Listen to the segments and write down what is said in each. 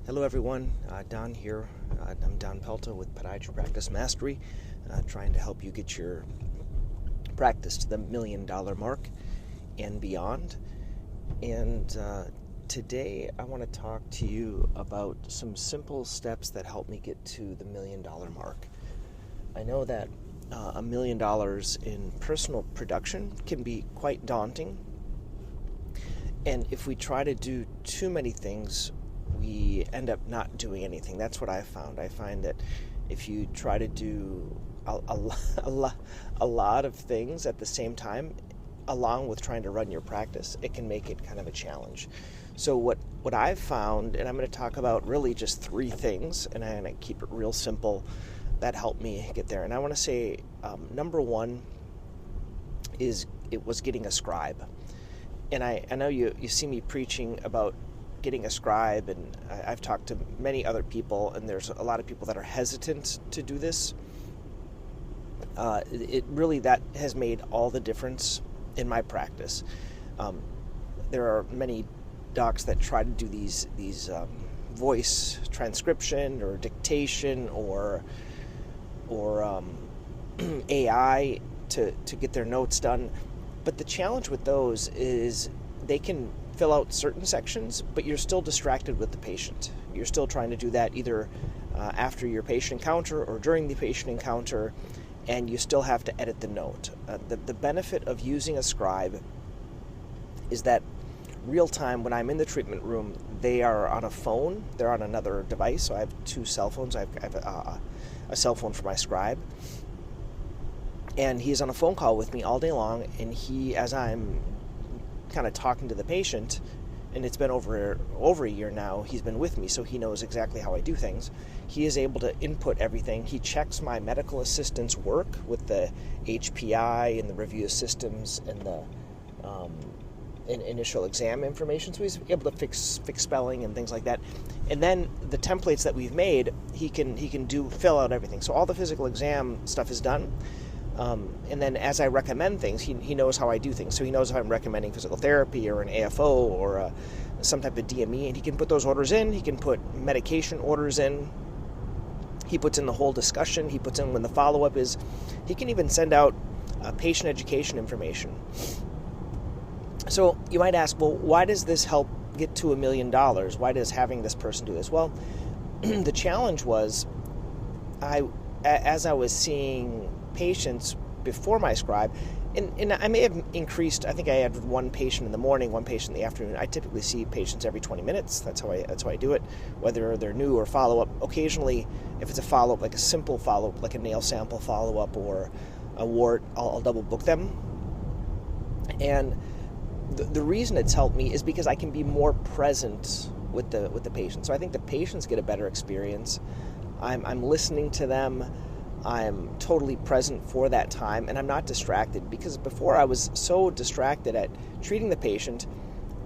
Hello everyone, Don here. I'm Don Pelto with Podiatry Practice Mastery, trying to help you get your practice to the $1 million mark and beyond. And today I want to talk to you about some simple steps that help me get to the $1 million mark. I know that $1 million in personal production can be quite daunting, and if we try to do too many things, we end up not doing anything. That's what I found. I find that if you try to do a lot of things at the same time, along with trying to run your practice, it can make it kind of a challenge. So what I've found, and I'm going to talk about really just 3 things, and I'm going to keep it real simple, that helped me get there. And I want to say, number 1 was getting a scribe. And I know you see me preaching about getting a scribe, and I've talked to many other people, and there's a lot of people that are hesitant to do this. It really, that has made all the difference in my practice. There are many docs that try to do these voice transcription or dictation or AI to get their notes done. But the challenge with those is they can fill out certain sections, but you're still distracted with the patient. You're still trying to do that either after your patient encounter or during the patient encounter, and you still have to edit the note. The benefit of using a scribe is that real time, when I'm in the treatment room, they are on a phone, they're on another device. So I have 2 cell phones. I have a cell phone for my scribe, and he's on a phone call with me all day long, and as I'm kind of talking to the patient, and it's been over a year now, he's been with me, so he knows exactly how I do things. He is able to input everything. He checks my medical assistant's work with the HPI and the review of systems and the initial exam information, so he's able to fix spelling and things like that. And then the templates that we've made, he can fill out everything. So all the physical exam stuff is done. And then as I recommend things, he knows how I do things. So he knows if I'm recommending physical therapy or an AFO or some type of DME, and he can put those orders in. He can put medication orders in. He puts in the whole discussion. He puts in when the follow-up is. He can even send out patient education information. So you might ask, well, why does this help get to $1 million? Why does having this person do this? Well, the challenge was, as I was seeing patients before my scribe, and I may have increased. I think I had 1 patient in the morning, 1 patient in the afternoon. I typically see patients every 20 minutes. That's how I do it, whether they're new or follow-up. Occasionally, if it's a follow-up, like a simple follow-up, like a nail sample follow-up or a wart, I'll double book them. And the reason it's helped me is because I can be more present with the patient. So I think the patients get a better experience. I'm listening to them. I'm totally present for that time, and I'm not distracted, because before I was so distracted at treating the patient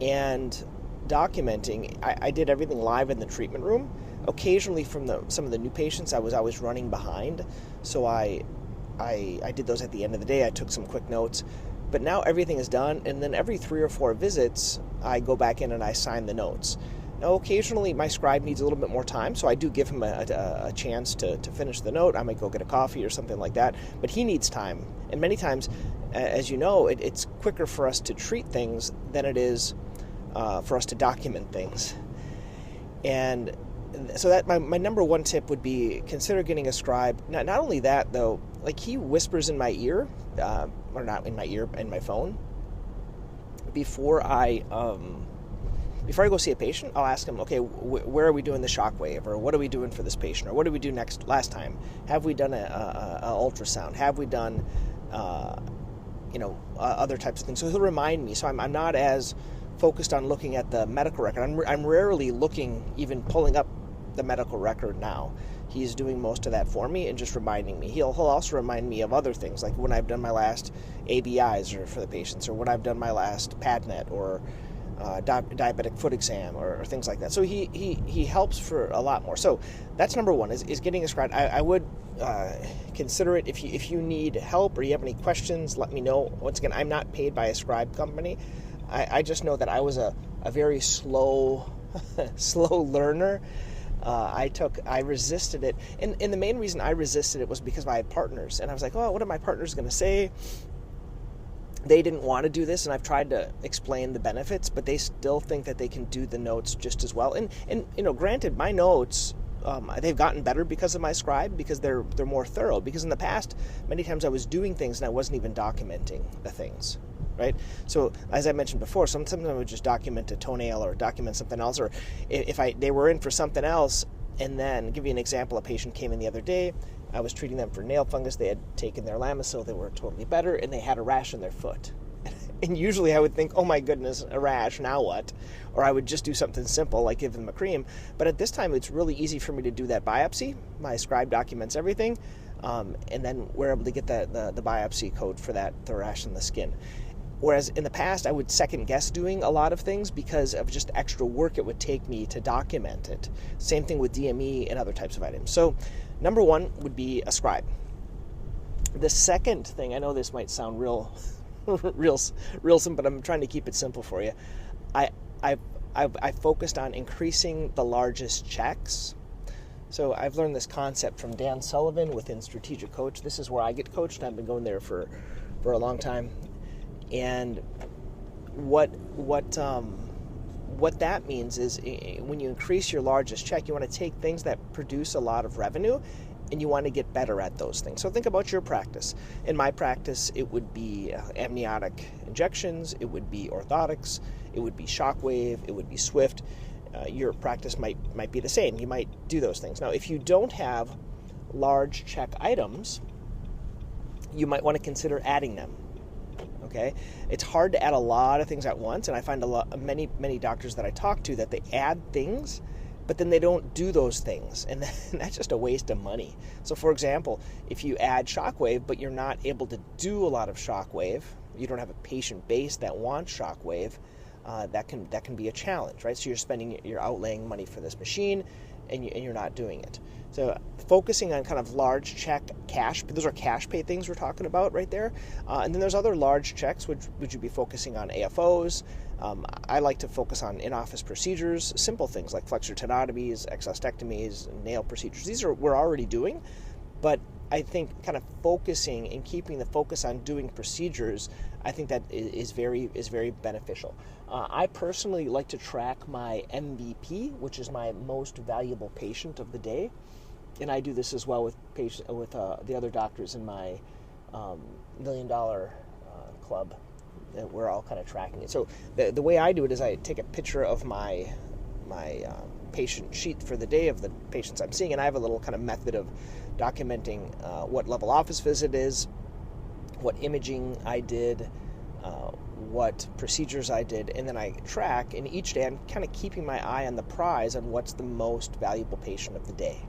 and documenting. I did everything live in the treatment room. Occasionally from some of the new patients, I was always running behind, so I did those at the end of the day. I took some quick notes, but now everything is done, and then every 3 or 4 visits, I go back in and I sign the notes. Now, occasionally, my scribe needs a little bit more time, so I do give him a chance to finish the note. I might go get a coffee or something like that, but he needs time. And many times, as you know, it's quicker for us to treat things than it is for us to document things. And so that my number 1 tip would be, consider getting a scribe. Not only that, though, like, he whispers in my ear, or not in my ear, in my phone, before I go see a patient. I'll ask him, okay, where are we doing the Shockwave, or what are we doing for this patient, or what did we do last time? Have we done a ultrasound? Have we done other types of things? So he'll remind me. So I'm not as focused on looking at the medical record. I'm rarely even pulling up the medical record now. He's doing most of that for me and just reminding me. He'll also remind me of other things, like when I've done my last ABIs for the patients, or when I've done my last PadNet, or diabetic foot exam, or things like that. So he helps for a lot more. So that's number 1, is getting a scribe. I would consider it. If you need help or you have any questions, let me know. Once again, I'm not paid by a scribe company. I just know that I was a very slow slow learner. I resisted it. And the main reason I resisted it was because I had partners. And I was like, oh, what are my partners going to say? They didn't want to do this, and I've tried to explain the benefits, but they still think that they can do the notes just as well. And granted, my notes, they've gotten better because of my scribe, because they're more thorough. Because in the past, many times I was doing things and I wasn't even documenting the things, right? So as I mentioned before, sometimes I would just document a toenail or document something else, or if they were in for something else. And then, give you an example, a patient came in the other day. I was treating them for nail fungus. They had taken their Lamisil. They were totally better, and they had a rash on their foot. And usually I would think, oh my goodness, a rash, now what? Or I would just do something simple like give them a cream. But at this time, it's really easy for me to do that biopsy. My scribe documents everything, and then we're able to get the biopsy code for the rash on the skin. Whereas in the past, I would second guess doing a lot of things because of just extra work it would take me to document it. Same thing with DME and other types of items. So number one would be a scribe. The second thing, I know this might sound real simple, but I'm trying to keep it simple for you. I focused on increasing the largest checks. So I've learned this concept from Dan Sullivan within Strategic Coach. This is where I get coached. I've been going there for a long time. And what that means is when you increase your largest check, you want to take things that produce a lot of revenue and you want to get better at those things. So think about your practice. In my practice, it would be amniotic injections, it would be orthotics, it would be Shockwave, it would be Swift. Your practice might be the same. You might do those things. Now, if you don't have large check items, you might want to consider adding them. Okay, it's hard to add a lot of things at once, and I find many doctors that I talk to that they add things, but then they don't do those things, and that's just a waste of money. So, for example, if you add Shockwave, but you're not able to do a lot of Shockwave, you don't have a patient base that wants Shockwave, that can be a challenge, right? So you're outlaying money for this machine, and you're not doing it. So focusing on kind of large check cash, those are cash pay things we're talking about right there. And then there's other large checks, which would you be focusing on AFOs. I like to focus on in-office procedures, simple things like flexor tenotomies, exostectomies, nail procedures. These we're already doing, but I think kind of focusing and keeping the focus on doing procedures, I think that is very beneficial. I personally like to track my MVP, which is my most valuable patient of the day, and I do this as well with the other doctors in my $1 million club. That we're all kind of tracking it. So the way I do it is I take a picture of my patient sheet for the day of the patients I'm seeing, and I have a little kind of method of documenting what level office visit is, what imaging I did, what procedures I did, and then I track, and each day I'm kind of keeping my eye on the prize on what's the most valuable patient of the day.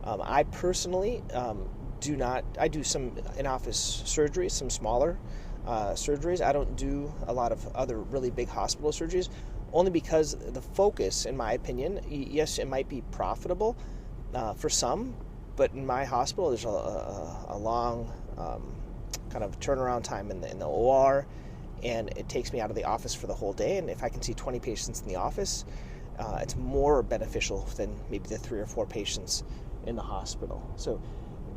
I personally I do some in-office surgeries, some smaller surgeries. I don't do a lot of other really big hospital surgeries, only because the focus, in my opinion, yes, it might be profitable for some, but in my hospital there's a long kind of turnaround time in the OR, and it takes me out of the office for the whole day. And if I can see 20 patients in the office, it's more beneficial than maybe the 3 or 4 patients in the hospital. So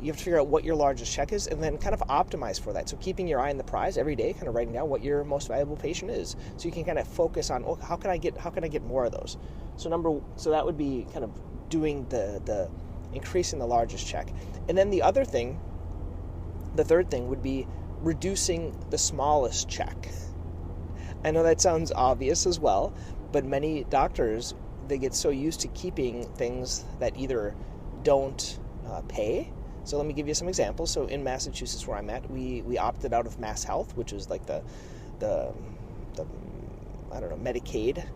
you have to figure out what your largest check is and then kind of optimize for that. So keeping your eye on the prize every day, kind of writing down what your most valuable patient is, so you can kind of focus on, how can I get more of those? So that would be kind of doing the increasing the largest check. And then the third thing would be reducing the smallest check. I know that sounds obvious as well, but many doctors, they get so used to keeping things that either don't pay. So let me give you some examples. So in Massachusetts, where I'm at, we opted out of Mass Health, which is like the I don't know, Medicaid,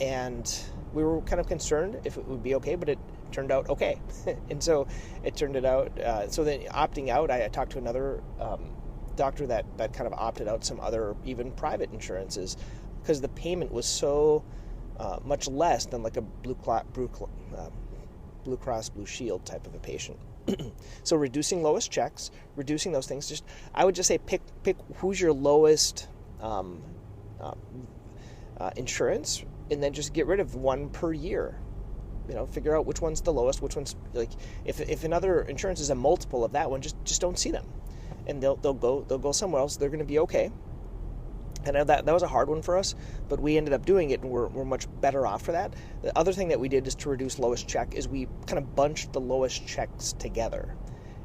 and we were kind of concerned if it would be okay, but it turned out okay. And so it turned it out. So then opting out, I talked to another doctor that kind of opted out some other even private insurances because the payment was so much less than like a Blue Cross Blue Shield type of a patient. So reducing lowest checks, reducing those things. I would just say pick who's your lowest insurance, and then just get rid of one per year. Figure out which one's the lowest, which one's like, if another insurance is a multiple of that one, just don't see them, and they'll go somewhere else. They're going to be okay. And that was a hard one for us, but we ended up doing it, and we're much better off for that. The other thing that we did is to reduce lowest check is we kind of bunched the lowest checks together.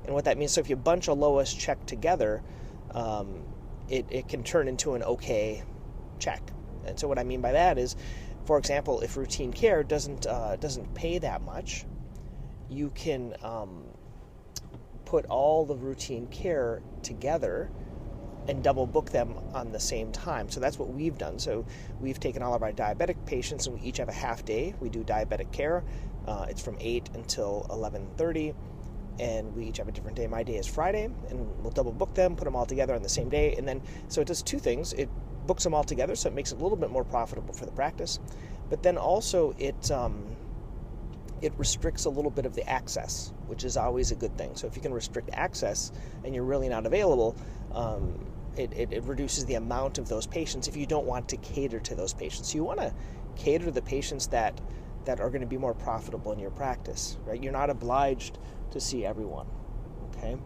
And what that means, so if you bunch a lowest check together, it can turn into an okay check. And so what I mean by that is, for example, if routine care doesn't pay that much, you can put all the routine care together and double book them on the same time. So that's what we've done. So we've taken all of our diabetic patients, and we each have a half day. We do diabetic care. It's from 8 until 11:30, and we each have a different day. My day is Friday, and we'll double book them, put them all together on the same day. And then, so it does two things. It books them all together, so it makes it a little bit more profitable for the practice. But then also it restricts a little bit of the access, which is always a good thing. So if you can restrict access and you're really not available, it reduces the amount of those patients if you don't want to cater to those patients. So you want to cater to the patients that are going to be more profitable in your practice, right? You're not obliged to see everyone, okay?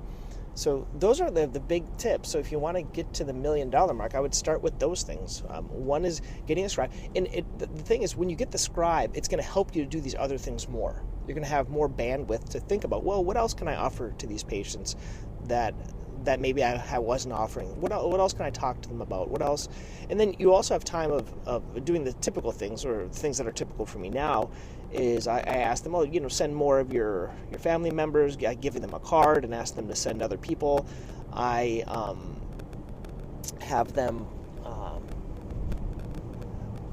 So those are the big tips. So if you want to get to the $1 million mark, I would start with those things. One is getting a scribe. And the thing is, when you get the scribe, it's going to help you to do these other things more. You're going to have more bandwidth to think about, well, what else can I offer to these patients that maybe I wasn't offering? What else can I talk to them about? What else? And then you also have time of doing the typical things, or things that are typical for me now, is I ask them, send more of your family members. I give them a card and ask them to send other people. I have them,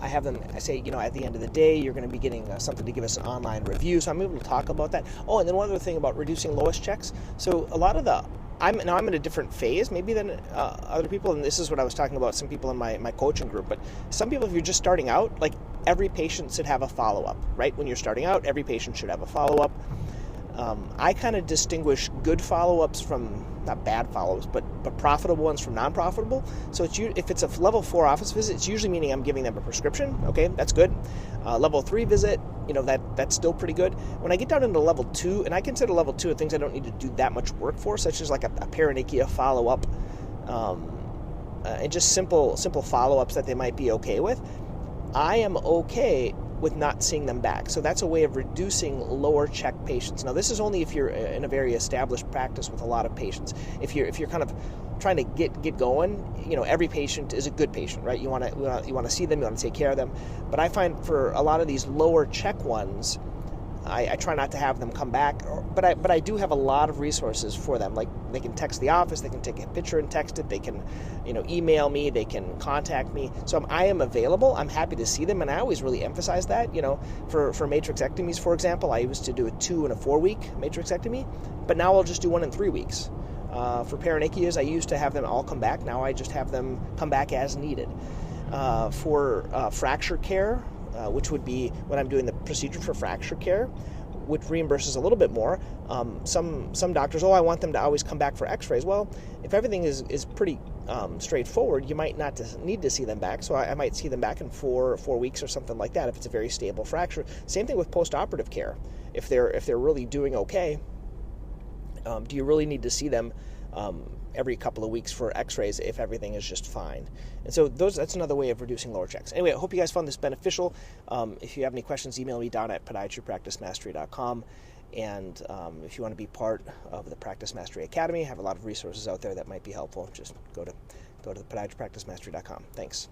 I say, at the end of the day, you're going to be getting something to give us an online review. So I'm able to talk about that. Oh, and then one other thing about reducing lowest checks. So a lot of I'm in a different phase maybe than other people, and this is what I was talking about, some people in my coaching group. But some people, if you're just starting out, like, every patient should have a follow-up, right? When you're starting out, every patient should have a follow-up. I kind of distinguish good follow-ups from, not bad follow-ups, but profitable ones from non-profitable. So if it's a level 4 office visit, it's usually meaning I'm giving them a prescription. Okay, that's good. Level 3 visit, that's still pretty good. When I get down into level 2, and I consider level 2 things I don't need to do that much work for, such as like a paronychia follow-up, and just simple follow-ups that they might be okay with, I am okay with not seeing them back. So that's a way of reducing lower check patients. Now, this is only if you're in a very established practice with a lot of patients. If you're kind of trying to get going, every patient is a good patient, right? You want to see them, you want to take care of them. But I find for a lot of these lower check ones, I try not to have them come back, but I do have a lot of resources for them. Like, they can text the office, they can take a picture and text it, they can, email me, they can contact me. So I am available. I'm happy to see them, and I always really emphasize that. For matrixectomies, for example, I used to do a 2 and a 4 week matrixectomy, but now I'll just do 1 in 3 weeks. For paronychias, I used to have them all come back. Now I just have them come back as needed. For fracture care, which would be when I'm doing the procedure for fracture care, which reimburses a little bit more. Some doctors, I want them to always come back for x-rays. Well, if everything is pretty straightforward, you might not need to see them back. So I might see them back in 4 weeks or something like that if it's a very stable fracture. Same thing with post-operative care. If they're really doing okay, do you really need to see them every couple of weeks for x-rays if everything is just fine? And so that's another way of reducing lower checks. Anyway, I hope you guys found this beneficial. If you have any questions, email me down at podiatrypracticemastery.com. And if you want to be part of the Practice Mastery Academy, I have a lot of resources out there that might be helpful. Just go to the podiatrypracticemastery.com. Thanks.